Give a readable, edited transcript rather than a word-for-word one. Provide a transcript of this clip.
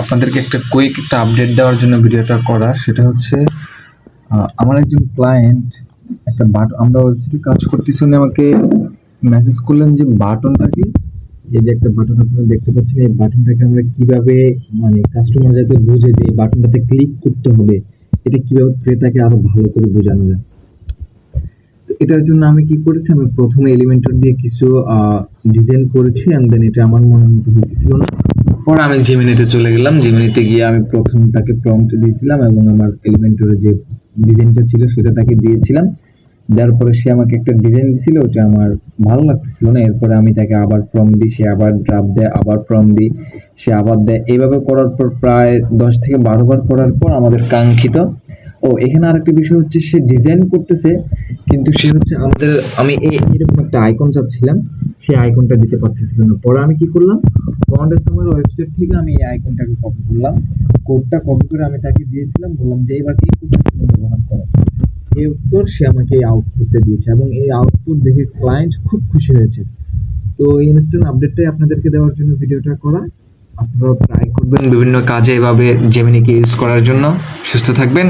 আপনাদেরকে একটা কুইক একটা আপডেট দেওয়ার জন্য ভিডিওটা করা। সেটা হচ্ছে আমার একজন ক্লায়েন্ট একটা বাটন, আমরা ওয়েবসাইটে কাজ করতেছি, উনি আমাকে মেসেজ করলেন যে বাটনটাকে, এই যে একটা বাটন আপনারা দেখতে পাচ্ছেন, এই বাটনটাকে আমরা কিভাবে মানে কাস্টমার যাতে বুঝে যে এই বাটনটাতে ক্লিক করতে হবে, এটা কিভাবে ক্রেতাকে আরো ভালো করে বোঝানো যায়। তো এটার জন্য আমি কি করেছি, আমি প্রথমে এলিমেন্টর দিয়ে কিছু ডিজাইন করেছি, এন্ড দেন এটা আমার মনের মতো হতেছিল না। পরে আমি জেমিনিতে চলে গেলাম, জেমিনিতে গিয়ে আমি প্রথম তাকে প্রম্পট দিয়েছিলাম এবং আমার এলিমেন্টরের যে ডিজাইনটা ছিল সেটা তাকে দিয়েছিলাম। দেওয়ার পরে সে আমাকে একটা ডিজাইন দিছিল, ওটা আমার ভালো লাগতেছিল না। এরপরে আমি তাকে আবার প্রম্পট দিই, সে আবার ড্রাফট দেয়, আবার প্রম্পট দিই, সে আবার দেয়। এইভাবে করার পর প্রায় 10 থেকে 12 বার করার পর আমাদের কাঙ্ক্ষিত। এখানে আরেকটা বিষয় হচ্ছে, সে ডিজাইন করতেছে কিন্তু সে হচ্ছে আমি এরকম একটা আইকন চাচ্ছিলাম, সেই আইকনটা দিতে পারতেছিল না। পরে আমি কি করলাম, ফাউন্ডেশনের ওয়েবসাইট থেকে আমি এই আইকনটাকে কপি করলাম, কোডটা কপি করে আমি তাকে দিয়েছিলাম, বললাম যে এবার এই কোডটা তুমি ব্যবহার করো। এই উত্তর সে আমাকে এই আউটপুটটা দিয়েছে এবং এই আউটপুট দেখে ক্লায়েন্ট খুব খুশি হয়েছে। তো এই ইনস্ট্যান্ট আপডেটটাই আপনাদেরকে দেওয়ার জন্য ভিডিওটা করা। আপনারা ট্রাই করবেন বিভিন্ন কাজে এভাবে জেমিনিকে ইউজ করার জন্য। সুস্থ থাকবেন।